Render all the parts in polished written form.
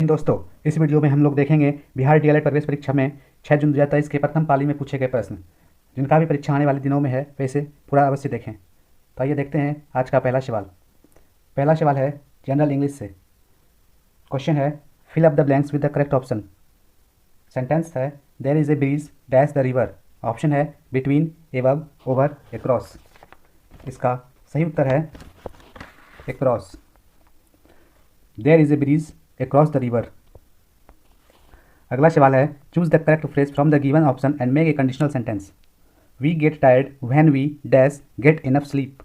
दोस्तों, इस वीडियो में हम लोग देखेंगे बिहार डीएलएड प्रवेश परीक्षा में 6 जून 2023 के प्रथम पाली में पूछे गए प्रश्न। जिनका भी परीक्षा आने वाले दिनों में है वैसे पूरा अवश्य देखें। तो आइए देखते हैं आज का पहला सवाल। पहला सवाल है जनरल इंग्लिश से। क्वेश्चन है fill up the blanks with the correct option. Sentence है there is a bridge dash the river. Option है बिटवीन, एबव, ओवर, एक्रॉस। इसका सही उत्तर है across. There is a bridge across the river। अगला सवाल है choose the correct phrase from the given option and make a conditional sentence. We get tired when we dash get enough sleep.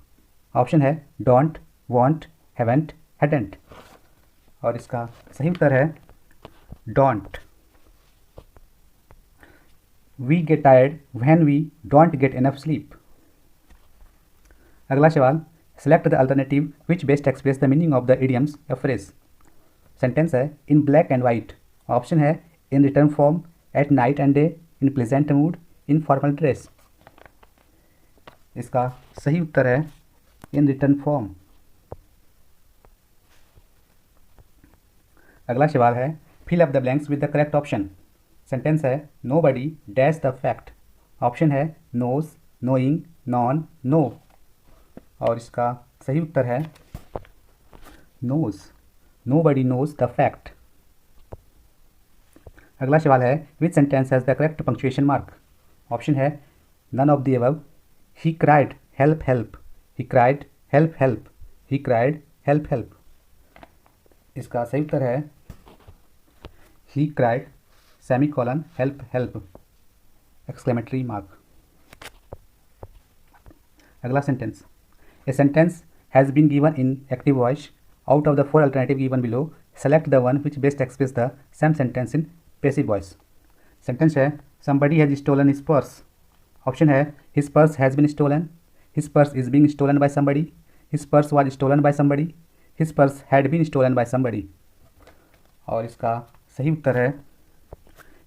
Option है don't, won't, haven't, hadn't. और इसका सही उत्तर है don't. We get tired when we don't get enough sleep. अगला सवाल select the alternative which best express the meaning of the idioms या phrase. Sentence है in black and white. Option है in return form, at night and day, in pleasant mood, in formal dress. इसका सही उत्तर है in return form. अगला सवाल है fill up the blanks with the correct option. Sentence है nobody dash the fact. Option है knows, knowing, known, no. और इसका सही उत्तर है knows. Nobody knows the fact। अगला सवाल है which sentence has the correct punctuation mark. Option है none of the above, he cried help help, he cried help help, he cried help help. इसका सही उत्तर है he cried semicolon help help exclamatory mark. अगला sentence a sentence has been given in active voice. Out of the 4 alternative given below, select the one which best express the same sentence in passive voice। Sentence है somebody has stolen his purse। Option है his purse has been stolen, his purse is being stolen by somebody, his purse was stolen by somebody, his purse had been stolen by somebody। और इसका सही उत्तर है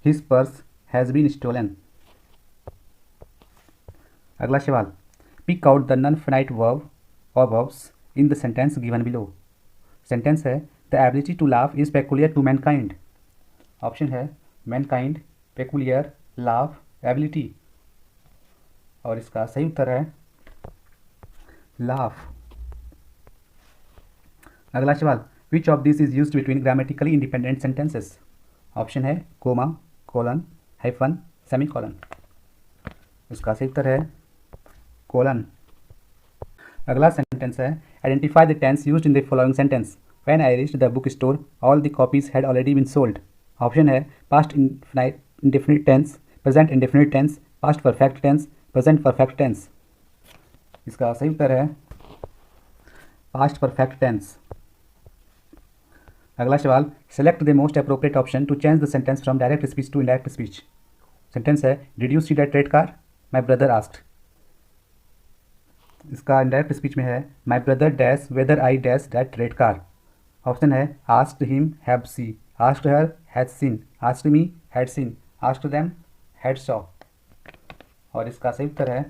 his purse has been stolen। अगला सवाल pick out the non-finite verb or verbs in the sentence given below। Sentence है the ability to laugh is peculiar to mankind. Option है mankind, peculiar, laugh, ability. और इसका सही उत्तर है laugh. अगला सवाल which of this is used between grammatically independent sentences. Option है कोमा, कोलन, हाइफन, सेमीकोलन। इसका सही उत्तर है कोलन। अगला सेंटेंस है identify the tense used in the following sentence. When I reached the book store all the copies had already been sold. Option है past indefinite tense, present indefinite tense, past perfect tense, present perfect tense. इसका सही उत्तर है past perfect tense. अगला सवाल select the most appropriate option to change the sentence from direct speech to indirect speech. Sentence है did you see that red car, my brother asked. इसका indirect speech में है my brother dash whether I dash that red car. Option है asked him have C, asked her has seen, asked me had seen, asked them had saw. और इसका सही उत्तर है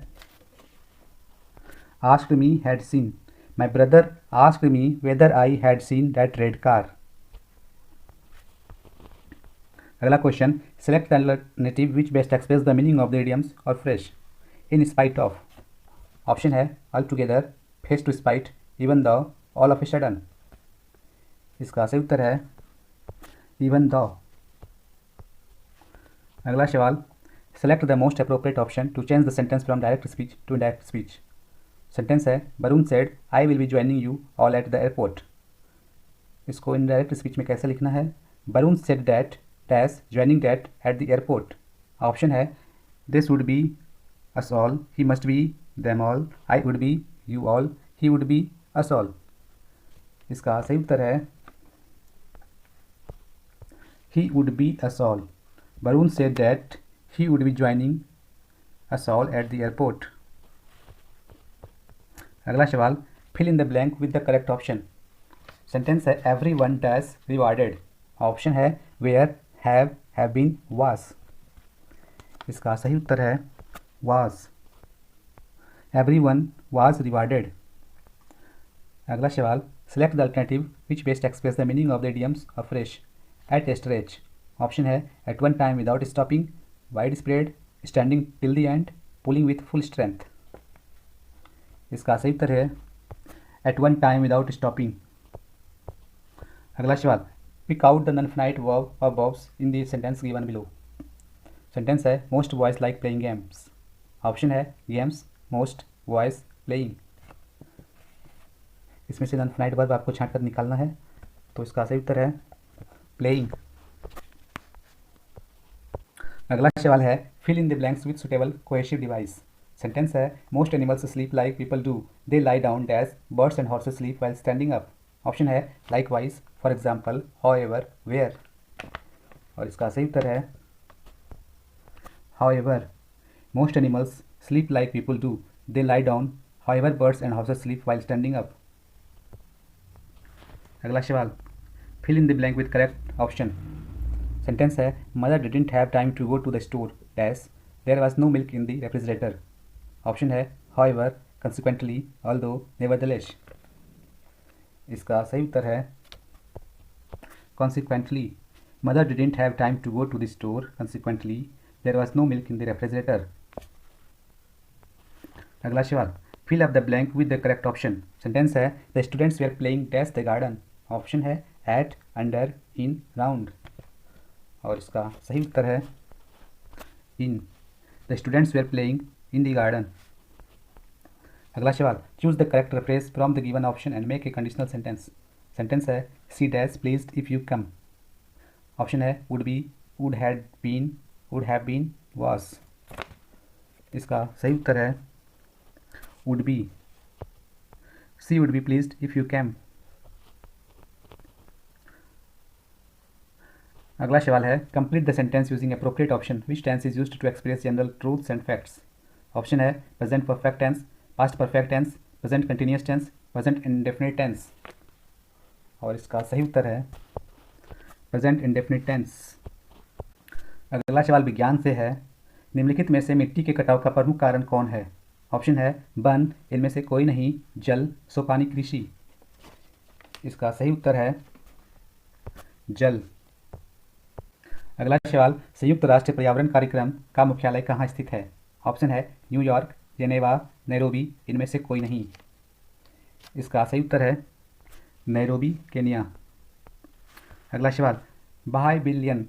asked me had seen, my brother asked me whether I had seen that red car. अगला question select the alternative which best express the meaning of the idioms और phrase. In spite of. Option है all together, face to spite, even the, all of a sudden. इसका सही उत्तर है even the. अगला सवाल select the most appropriate option to change the sentence from direct speech to indirect speech. Sentence है Varun said I will be joining you all at the airport. इसको indirect speech में कैसे लिखना है Varun said that dash joining that at the airport. Option है this would be us all, he must be them all, I would be you all, he would be us all। इसका सही उत्तर है he would be us all। Varun said that he would be joining us all at the airport। अगला सवाल fill in the blank with the correct option। Sentence है everyone dash rewarded। Option है where, have been, was। इसका सही उत्तर है was। Everyone was rewarded। अगला सवाल select the alternative which best express the meaning of the idioms of phrase. At stretch. Option है at one time without stopping, wide spread, standing till the end, pulling with full strength. इसका सही उत्तर है at one time without stopping. अगला सवाल, pick out the non finite verb और verbs in the sentence given below. Sentence है most boys like playing games. Option है games, most, boys, playing. इसमें से नॉन फाइनाइट वर्ब आपको छांट कर निकालना है, तो इसका सही उत्तर है प्लेइंग। अगला सवाल है fill in the blanks with suitable cohesive device. Sentence है most animals sleep like people do, they lie down dash, birds and horses sleep while standing up. Option है likewise, for example, however, where. और इसका सही उत्तर है however. Most animals sleep like people do, they lie down, however birds and horses sleep while standing up. अगला सवाल fill in the blank with correct option. Sentence है mother didn't have time to go to the store dash, there was no milk in the refrigerator. Option है however, consequently, although, nevertheless. इसका सही उत्तर है consequently. Mother didn't have time to go to the store, consequently there was no milk in the refrigerator. अगला सवाल fill up the blank with the correct option. Sentence है the students were playing dash the garden. Option है eight, under, in, round. और इसका सही उत्तर है in. The students were playing in the garden. अगला सवाल choose the correct phrase from the given option and make a conditional sentence. Sentence है she dash pleased if you come. Option है would be, would had been, would have been, was. इसका सही उत्तर है would be. She would be pleased if you came. अगला सवाल है complete the sentence using appropriate option which tense is used to express general truths and facts. Option है present perfect tense, past perfect tense, present continuous tense, present indefinite tense. और इसका सही उत्तर है present indefinite tense. अगला सवाल विज्ञान से है निम्नलिखित में से मिट्टी के कटाव का प्रमुख कारण कौन है। ऑप्शन है वन, इनमें से कोई नहीं, जल, सोपानी कृषि। इसका सही उत्तर है जल। अगला सवाल संयुक्त राष्ट्र पर्यावरण कार्यक्रम का मुख्यालय कहाँ स्थित है। ऑप्शन है न्यूयॉर्क, जेनेवा, नैरोबी, इनमें से कोई नहीं। इसका सही उत्तर है नैरोबी, केनिया। अगला सवाल बाह्य विलयन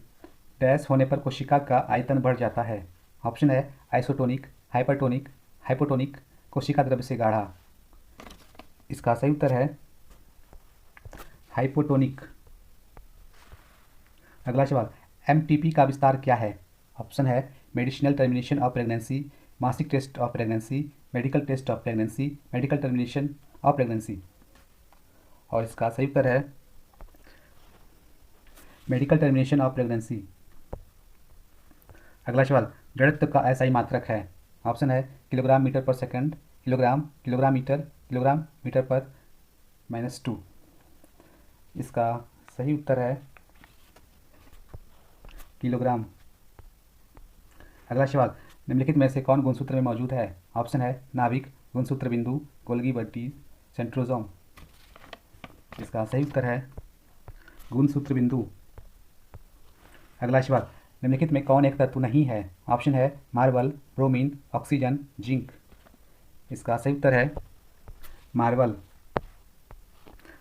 डैश होने पर कोशिका का आयतन बढ़ जाता है। ऑप्शन है आइसोटोनिक, हाइपरटोनिक, हाइपोटोनिक, कोशिका द्रव्य से गाढ़ा। इसका सही उत्तर है हाइपोटोनिक। अगला सवाल एमटीपी का विस्तार क्या है। ऑप्शन है मेडिसिनल टर्मिनेशन ऑफ प्रेगनेंसी, मासिक test of pregnancy, medical test of pregnancy, medical termination of pregnancy. और इसका सही उत्तर है मेडिकल टर्मिनेशन ऑफ प्रेगनेंसी। अगला सवाल जड़त्व का एसआई मात्रक है। ऑप्शन है kilogram metre per second, kilogram, kilogram metre, kilogram metre per -2। इसका सही उत्तर है किलोग्राम। अगला सवाल निम्नलिखित में से कौन गुणसूत्र में मौजूद है। ऑप्शन है नाभिक, गुणसूत्र बिंदु, गोल्गी बट्टी, सेंट्रोजोम। इसका सही उत्तर है गुणसूत्र बिंदु। अगला सवाल निम्नलिखित में कौन एक तत्व नहीं है। ऑप्शन है मार्बल, ब्रोमीन, ऑक्सीजन, जिंक। इसका सही उत्तर है मार्बल।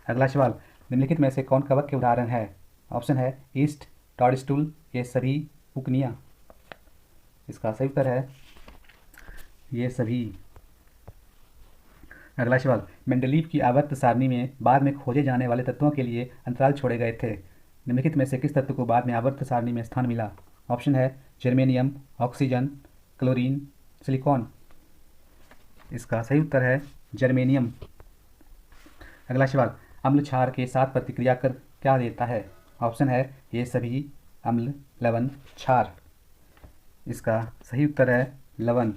अगला सवाल निम्नलिखित में से कौन कवक के उदाहरण है। ऑप्शन है ईस्ट, टॉडस्टूल, ये सभी, पुकनिया। इसका सही उत्तर है ये सभी। अगला सवाल मेंडलीव की आवर्त सारणी में बाद में खोजे जाने वाले तत्वों के लिए अंतराल छोड़े गए थे। निम्नलिखित में से किस तत्व को बाद में आवर्त सारणी में स्थान मिला। ऑप्शन है जर्मेनियम, ऑक्सीजन, क्लोरीन, सिलिकॉन। इसका सही उत्तर है जर्मेनियम। अगला सवाल अम्ल क्षार के साथ प्रतिक्रिया कर क्या देता है। ऑप्शन है ये सभी, अम्ल, लवण, क्षार। इसका सही उत्तर है लवण।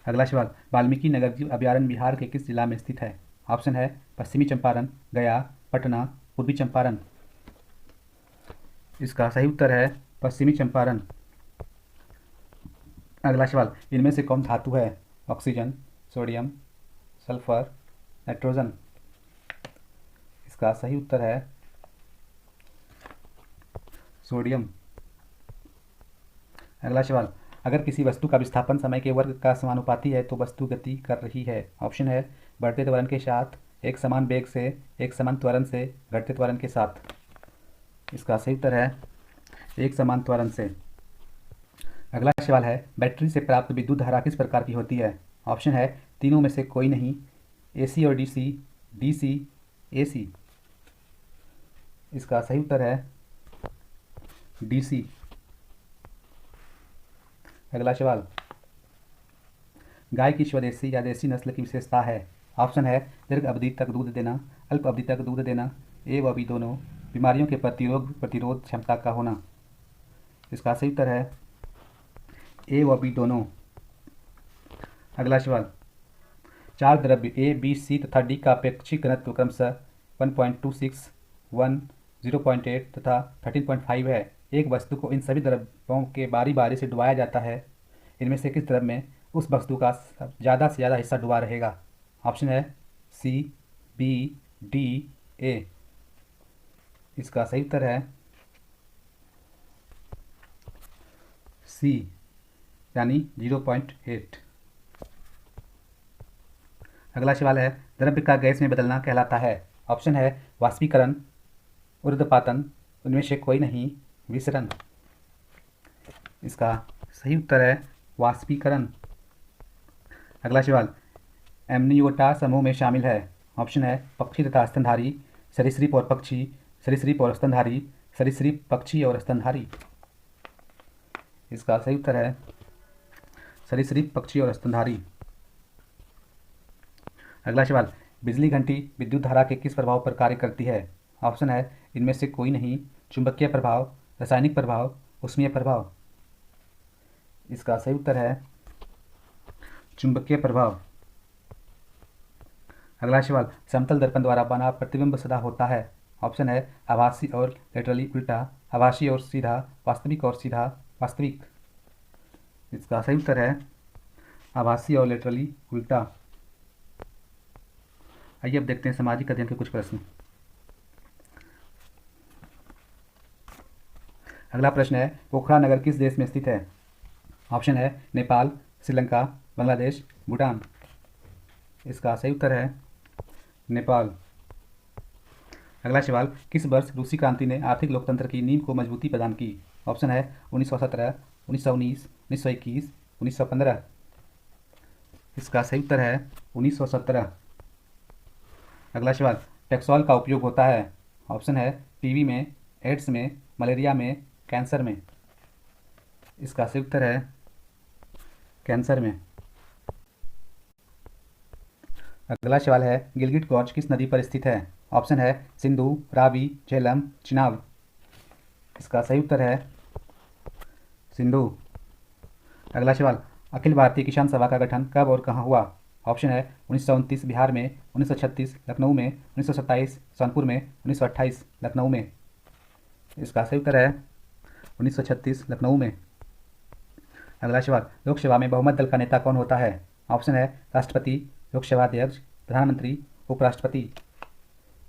अगला सवाल वाल्मीकि नगर जीव अभयारण्य बिहार के किस जिला में स्थित है। ऑप्शन है पश्चिमी चंपारण, गया, पटना, पूर्वी चंपारण। इसका सही उत्तर है पश्चिमी चंपारण। अगला सवाल इनमें से कौन धातु है। Oxygen, sodium, sulphur, nitrogen. इसका सही उत्तर है सोडियम। अगला सवाल, अगर किसी वस्तु का विस्थापन समय के वर्ग का समानुपाती है तो वस्तु गति कर रही है। ऑप्शन है बढ़ते त्वरण के साथ, एक समान वेग से, एक समान त्वरण से, घटते त्वरण के साथ। इसका सही उत्तर है एक समान त्वरण से। अगला सवाल है, बैटरी से प्राप्त विद्युत धारा किस प्रकार की होती है। ऑप्शन है तीनों में से कोई नहीं, एसी और डीसी, डीसी एसी। इसका सही उत्तर है डीसी। अगला सवाल, गाय की स्वदेशी या देसी नस्ल की विशेषता है। ऑप्शन है दीर्घ अवधि तक दूध देना, अल्प अवधि तक दूध देना, ए व बी दोनों, बीमारियों के प्रतिरोध क्षमता का होना। इसका सही उत्तर है ए व बी दोनों। अगला सवाल, चार द्रव्य ए बी सी तथा डी का अपेक्षिक घनत्व क्रमशः 1.26, 1, 0.8 तथा 13.5 है। एक वस्तु को इन सभी द्रव्यों के बारी बारी से डुबाया जाता है। इनमें से किस द्रव्य में उस वस्तु का ज़्यादा से ज़्यादा हिस्सा डुबा रहेगा। ऑप्शन है सी, बी, डी, ए। इसका सही उत्तर है सी, यानी 0.8। अगला सवाल है, द्रव्य का गैस में बदलना कहलाता है। ऑप्शन है वाष्पीकरण, ऊर्ध्वपातन, उनमें से कोई नहीं, विसरण। इसका सही उत्तर है वाष्पीकरण। अगला सवाल, एमनियोटा समूह में शामिल है। ऑप्शन है पक्षी तथा स्तनधारी, सरीसृप और पक्षी, सरीसृप और स्तनधारी, सरीसृप, पक्षी और स्तनधारी। इसका सही उत्तर है सरीसृप, पक्षी और स्तनधारी। अगला सवाल, बिजली घंटी विद्युत धारा के किस प्रभाव पर कार्य करती है। ऑप्शन है इनमें से कोई नहीं, चुंबकीय प्रभाव, रासायनिक प्रभाव, ऊष्मीय प्रभाव। इसका सही उत्तर है चुंबकीय प्रभाव। अगला सवाल, समतल दर्पण द्वारा बना प्रतिबिंब सदा होता है। ऑप्शन है आभासी और लेटरली उल्टा, आभासी और सीधा, वास्तविक और सीधा, वास्तविक। इसका सही उत्तर है आभासी और लेटरली उल्टा। आइए अब देखते हैं सामाजिक अध्ययन के कुछ प्रश्न। अगला प्रश्न है, पोखरा नगर किस देश में स्थित है। ऑप्शन है नेपाल, श्रीलंका, बांग्लादेश, भूटान। इसका सही उत्तर है नेपाल। अगला सवाल, किस वर्ष रूसी क्रांति ने आर्थिक लोकतंत्र की नींव को मजबूती प्रदान की। ऑप्शन है 1917, 1919, 1921, 1915। इसका सही उत्तर है 1917। अगला सवाल, टैक्सोल का उपयोग होता है। ऑप्शन है टीबी में, एड्स में, मलेरिया में, कैंसर में। इसका सही उत्तर है कैंसर में। अगला सवाल है, गिलगिट गॉर्ज किस नदी पर स्थित है। ऑप्शन है सिंधु, रावी, झेलम, चिनाब। इसका सही उत्तर है सिंधु। अगला सवाल, अखिल भारतीय किसान सभा का गठन कब और कहाँ हुआ। ऑप्शन है 1929 बिहार में, 1936 लखनऊ में, 1927 सोनपुर में, 1928 लखनऊ में। इसका सही उत्तर है 1936 लखनऊ में। अगला सवाल, लोकसभा में बहुमत दल का नेता कौन होता है। ऑप्शन है राष्ट्रपति, लोकसभा अध्यक्ष, प्रधानमंत्री, उपराष्ट्रपति।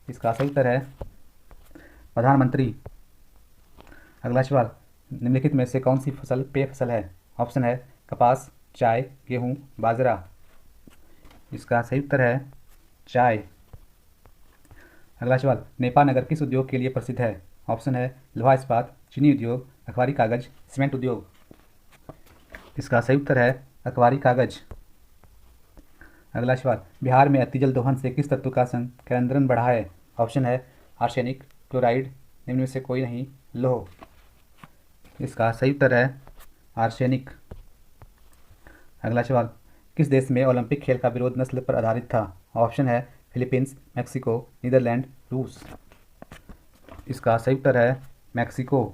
इसका सही उत्तर है प्रधानमंत्री। अगला सवाल, निम्नलिखित में से कौन सी फसल पेय फसल है। ऑप्शन है कपास, चाय, गेहूँ, बाजरा। इसका सही उत्तर है चाय। अगला सवाल, नेपा नगर किस उद्योग के लिए प्रसिद्ध है। ऑप्शन है लोहा इस्पात, चीनी उद्योग, अखबारी कागज, सीमेंट उद्योग। इसका सही उत्तर है अखबारी कागज। अगला सवाल, बिहार में अतिजल दोहन से किस तत्व का संकेंद्रण बढ़ा है। ऑप्शन है आर्सेनिक, क्लोराइड, निम्न में से कोई नहीं, लौह। इसका सही उत्तर है आर्सेनिक। अगला सवाल, किस देश में ओलंपिक खेल का विरोध नस्ल पर आधारित था। ऑप्शन है फिलीपींस, मैक्सिको, नीदरलैंड, रूस। इसका सही उत्तर है मैक्सिको।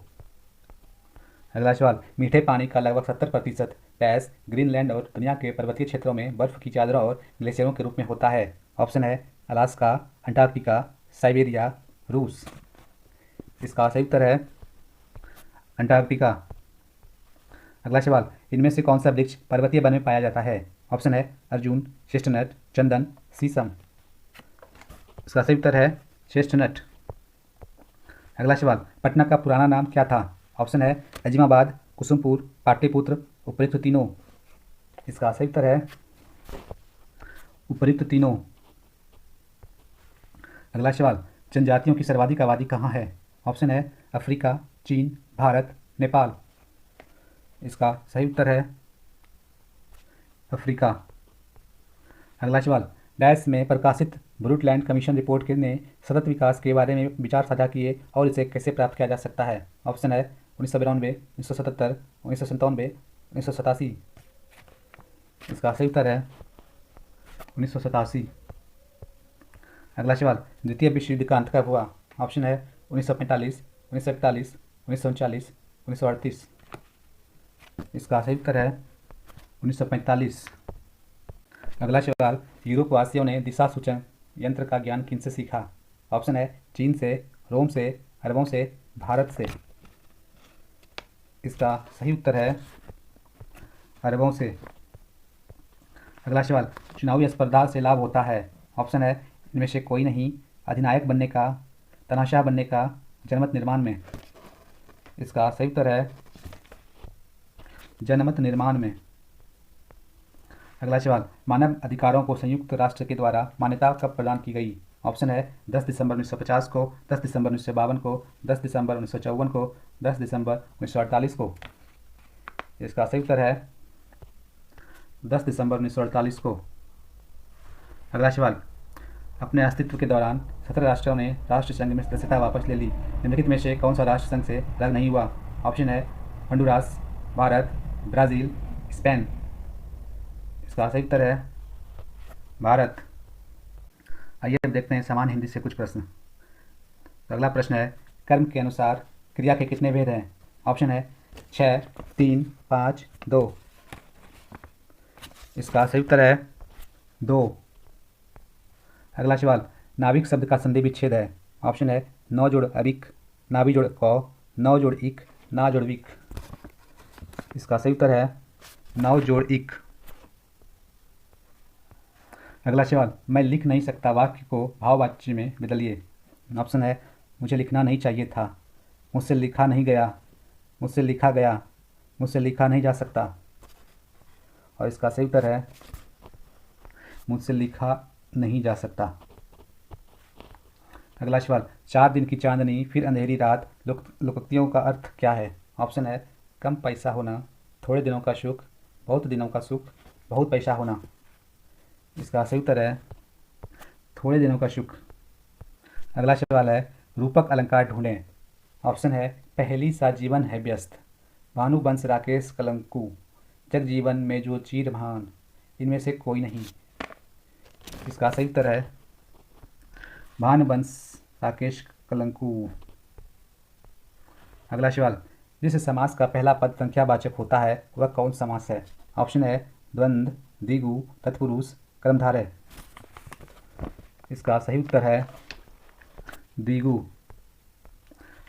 अगला सवाल, मीठे पानी का लगभग 70% गैस ग्रीनलैंड और दुनिया के पर्वतीय क्षेत्रों में बर्फ की चादरों और ग्लेशियरों के रूप में होता है। ऑप्शन है अलास्का, अंटार्कटिका, साइबेरिया, रूस। इसका सही उत्तर है अंटार्कटिका। अगला सवाल, इनमें से कौन सा वृक्ष पर्वतीय वन में पाया जाता है। ऑप्शन है अर्जुन, चेस्टनट, चंदन, शीशम। इसका सही उत्तर है चेस्टनट। अगला सवाल, पटना का पुराना नाम क्या था? ऑप्शन है अजीमाबाद, कुसुमपुर, पाटलिपुत्र, उपयुक्त तीनों। इसका सही उत्तर है उपयुक्त तीनों। अगला सवाल, जनजातियों की सर्वाधिक आबादी कहाँ है? ऑप्शन है अफ्रीका, चीन, भारत, नेपाल। इसका सही उत्तर है अफ्रीका। अगला सवाल, डैश में प्रकाशित ब्रूटलैंड कमीशन रिपोर्ट ने सतत विकास के बारे में विचार साझा किए और इसे कैसे प्राप्त किया जा सकता है? ऑप्शन है 1992, 1977, 1997, 1987। इसका सही उत्तर है 1987। अगला सवाल, द्वितीय विश्व युद्ध का अंत कब हुआ? ऑप्शन है 1945, 1941, 1939, 1938। इसका सही उत्तर है 1945। अगला सवाल, यूरोप वासियों ने दिशा सूचन यंत्र का ज्ञान किनसे सीखा? ऑप्शन है चीन से, रोम से, अरबों से, भारत से। इसका सही उत्तर है अरबों से। अगला सवाल, चुनावी स्पर्धा से लाभ होता है? ऑप्शन है इनमें से कोई नहीं, अधिनायक बनने का, तनाशाह बनने का, जनमत निर्माण में। इसका सही उत्तर है जनमत निर्माण में। अगला सवाल, मानव अधिकारों को संयुक्त राष्ट्र के द्वारा मान्यता कब प्रदान की गई? ऑप्शन है 10 दिसंबर 1950 को, 10 दिसंबर 1952 को, 10 दिसंबर 1954 को, 10 दिसंबर 1948 को। इसका सही उत्तर है 10 दिसंबर 1948 को। अगला सवाल, अपने अस्तित्व के दौरान 17 राष्ट्रों ने राष्ट्र संघ में सदस्यता वापस ले ली। निम्नलिखित में से कौन सा राष्ट्र संघ से अलग नहीं हुआ? ऑप्शन है होंडुरास, भारत, ब्राज़ील, स्पेन। इसका सही उत्तर है भारत। आइए अब देखते हैं समान हिंदी से कुछ प्रश्न। तो अगला प्रश्न है, कर्म के अनुसार क्रिया के कितने भेद हैं? ऑप्शन है 6, 3, 5, 2। इसका सही उत्तर है 2। अगला सवाल, नाविक शब्द का संधि विच्छेद है? ऑप्शन है नौ जोड़ अरिक, नाभि जोड़ कौ, नौ जोड़ इक, ना जोड़ विक। इसका सही उत्तर है नौ जोड़ इक। अगला सवाल, मैं लिख नहीं सकता वाक्य को भाववाच्य में बदलिए। ऑप्शन है मुझे लिखना नहीं चाहिए था, मुझसे लिखा नहीं गया, मुझसे लिखा गया, मुझसे लिखा नहीं जा सकता। और इसका सही उत्तर है मुझसे लिखा नहीं जा सकता। अगला सवाल, 4 दिन की चांदनी फिर अंधेरी रात लोकोक्तियों का अर्थ क्या है? ऑप्शन है कम पैसा होना, थोड़े दिनों का सुख, बहुत दिनों का सुख, बहुत पैसा होना। इसका सही उत्तर है थोड़े दिनों का सुख। अगला सवाल है, रूपक अलंकार ढूंढें। ऑप्शन है पहली सा जीवन है व्यस्त, भानुवंश राकेश कलंकु, जग जीवन में जो चीर भान, इनमें से कोई नहीं। इसका सही उत्तर है भानुवंश राकेश कलंकु। अगला सवाल, जिस समास का पहला पद संख्यावाचक होता है वह कौन समास है? ऑप्शन है द्वंद्व, द्विगु, तत्पुरुष, कर्मधारय। इसका सही उत्तर है द्विगु।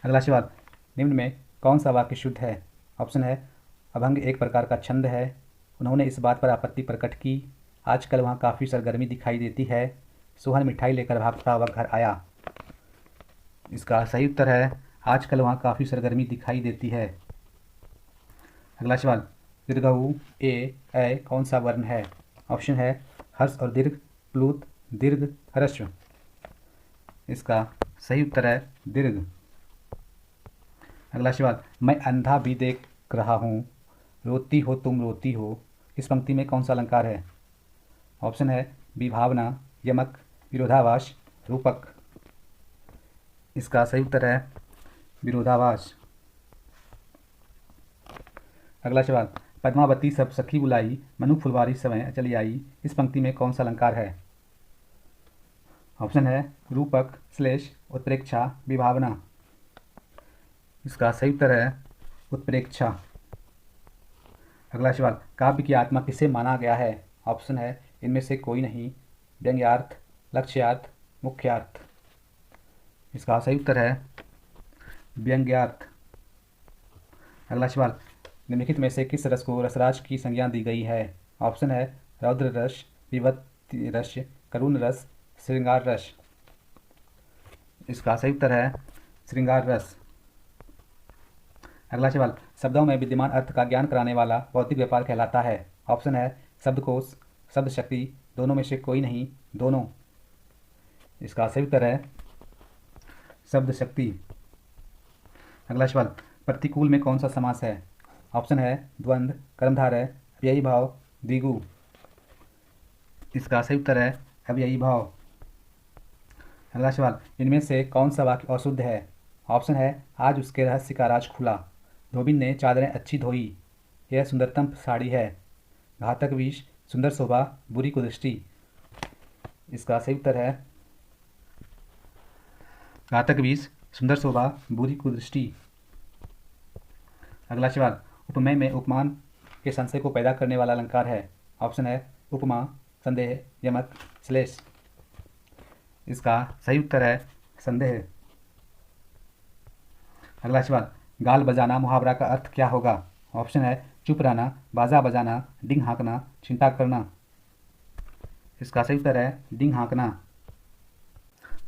अगला सवाल, निम्न में कौन सा वाक्य शुद्ध है? ऑप्शन है अभंग एक प्रकार का छंद है, उन्होंने इस बात पर आपत्ति प्रकट की, आजकल वहाँ काफ़ी सरगर्मी दिखाई देती है, सोहन मिठाई लेकर भागता हुआ घर आया। इसका सही उत्तर है आजकल वहाँ काफ़ी सरगर्मी दिखाई देती है। अगला सवाल, दीर्घऊ ए कौन सा वर्ण है? ऑप्शन है हर्ष और दीर्घ, प्लुत, दीर्घ, ह्रस्व। इसका सही उत्तर है दीर्घ। अगला सवाल, मैं अंधा भी देख रहा हूँ, रोती हो तुम रोती हो, इस पंक्ति में कौन सा अलंकार है? ऑप्शन है विभावना, यमक, विरोधाभास, रूपक। इसका सही उत्तर है विरोधाभास। अगला सवाल, पद्मावती सब सखी बुलाई, मनु फुलवारी समय चली आई, इस पंक्ति में कौन सा अलंकार है? ऑप्शन है रूपक, श्लेष, उत्प्रेक्षा, विभावना। इसका सही उत्तर है उत्प्रेक्षा। अगला सवाल, काव्य की आत्मा किसे माना गया है? ऑप्शन है इनमें से कोई नहीं, व्यंग्यार्थ, लक्ष्यार्थ, मुख्यार्थ। इसका सही उत्तर है व्यंग्यार्थ। अगला सवाल, निम्नलिखित में से किस रस को रसराज की संज्ञा दी गई है? ऑप्शन है रौद्र रस, विभक्ति रस, करुण रस, श्रृंगार रस। इसका सही उत्तर है श्रृंगार रस। अगला सवाल, शब्दों में विद्यमान अर्थ का ज्ञान कराने वाला भौतिक व्यापार कहलाता है। ऑप्शन है शब्दकोश, शब्द शक्ति, दोनों में से कोई नहीं, दोनों। इसका सही उत्तर है शब्द शक्ति। अगला सवाल, प्रतिकूल में कौन सा समास है। ऑप्शन है द्वंद्व, कर्मधारय, अव्ययी भाव, द्विगु। इसका सही उत्तर है अव्ययी भाव। अगला सवाल, इनमें से कौन सा वाक्य अशुद्ध है। ऑप्शन है आज उसके रहस्य का राज खुला, धोबिन ने चादरें अच्छी धोई, यह सुंदरतम साड़ी है, घातक विष, सुंदर शोभा, बुरी कुदृष्टि। इसका सही उत्तर है घातक विष, सुंदर शोभा, बुरी कुदृष्टि। अगला सवाल, उपमेय में उपमान के संशय को पैदा करने वाला अलंकार है। ऑप्शन है उपमा, संदेह, यमक, श्लेष। इसका सही उत्तर है संदेह। अगला सवाल, गाल बजाना मुहावरा का अर्थ क्या होगा। ऑप्शन है चुप रहना, बाजा बजाना, डिंग हाँकना, चिंता करना। इसका सही उत्तर है डिंग हाँकना।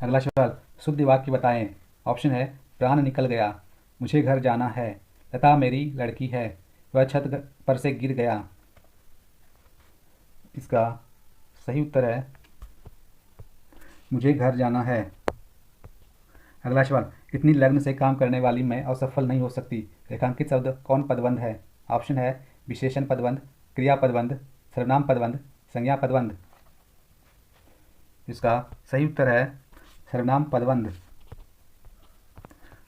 अगला सवाल, शुद्ध वाक्य बताएं। ऑप्शन है प्राण निकल गया, मुझे घर जाना है, लता मेरी लड़की है, वह छत पर से गिर गया। इसका सही उत्तर है मुझे घर जाना है। अगला सवाल, इतनी लग्न से काम करने वाली मैं असफल नहीं हो सकती, रेखांकित शब्द कौन पदबंध है। ऑप्शन है विशेषण पदबंध, क्रिया पदबंध, सर्वनाम पदबंध, संज्ञा पदबंध। इसका सही उत्तर है सर्वनाम पदबंध।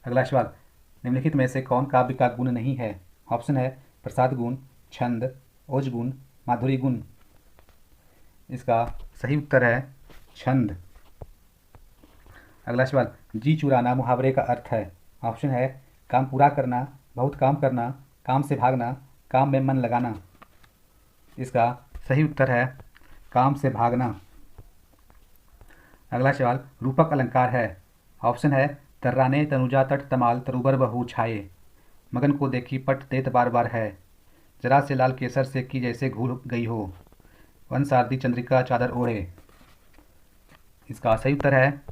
अगला सवाल, निम्नलिखित में से कौन काव्य का गुण नहीं है। ऑप्शन है प्रसाद गुण, छंद, ओज गुण, माधुरी गुण। इसका सही उत्तर है छंद। अगला सवाल, जी चुराना मुहावरे का अर्थ है। ऑप्शन है काम पूरा करना, बहुत काम करना, काम से भागना, काम में मन लगाना। इसका सही उत्तर है काम से भागना। अगला सवाल, रूपक अलंकार है। ऑप्शन है तर्राने तनुजा तट तमाल तरुबर बहू छाए, मगन को देखी पट देत बार बार है, जरा से लाल केसर से की जैसे घूल गई हो, वन सारदी चंद्रिका चादर ओढ़े। इसका सही उत्तर है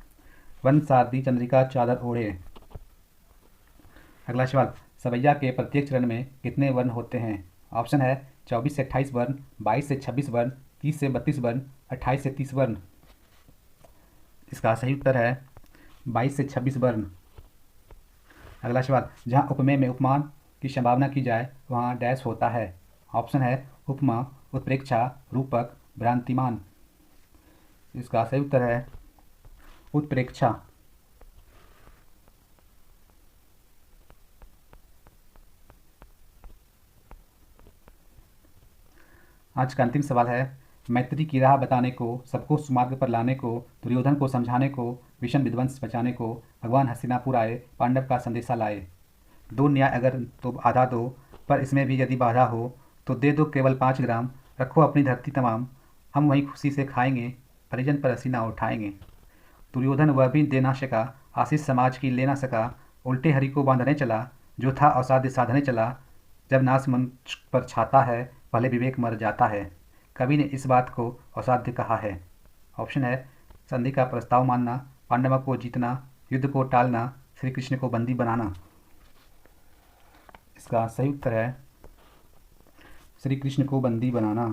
वन सारदी चंद्रिका चादर ओढ़े। अगला सवाल, सवैया के प्रत्येक चरण में कितने वर्ण होते हैं। ऑप्शन है 24 से 28 वर्ण, 22 से 26 वर्ण, 30 से 32 वर्ण, 28 से 30 वर्ण। इसका सही उत्तर है 22 से 26 वर्ण। अगला सवाल, जहाँ उपमेय में उपमान की संभावना की जाए वहाँ डैश होता है। ऑप्शन है उपमा, उत्प्रेक्षा, रूपक, भ्रांतिमान। इसका सही उत्तर है उत्प्रेक्षा। आज का अंतिम सवाल है, मैत्री की राह बताने को, सबको सुमार्ग पर लाने को, दुर्योधन को समझाने को, विषम विध्वंस बचाने को भगवान हस्तिनापुर आए, पांडव का संदेशा लाए। दो न्याय अगर तो आधा दो, पर इसमें भी यदि बाधा हो तो दे दो केवल 5 ग्राम, रखो अपनी धरती तमाम, हम वहीं खुशी से खाएंगे, परिजन पर हसीना उठाएंगे। दुर्योधन वह भी दे ना सका, आशीष समाज की ले ना सका, उल्टे हरि को बांधने चला, जो था असाध्य साधने चला, जब नाश मंच पर छाता है पहले विवेक मर जाता है। कवि ने इस बात को असाध्य कहा है। ऑप्शन है संधि का प्रस्ताव मानना, पांडवों को जीतना, युद्ध को टालना, श्री कृष्ण को बंदी बनाना। इसका सही उत्तर है श्री कृष्ण को बंदी बनाना।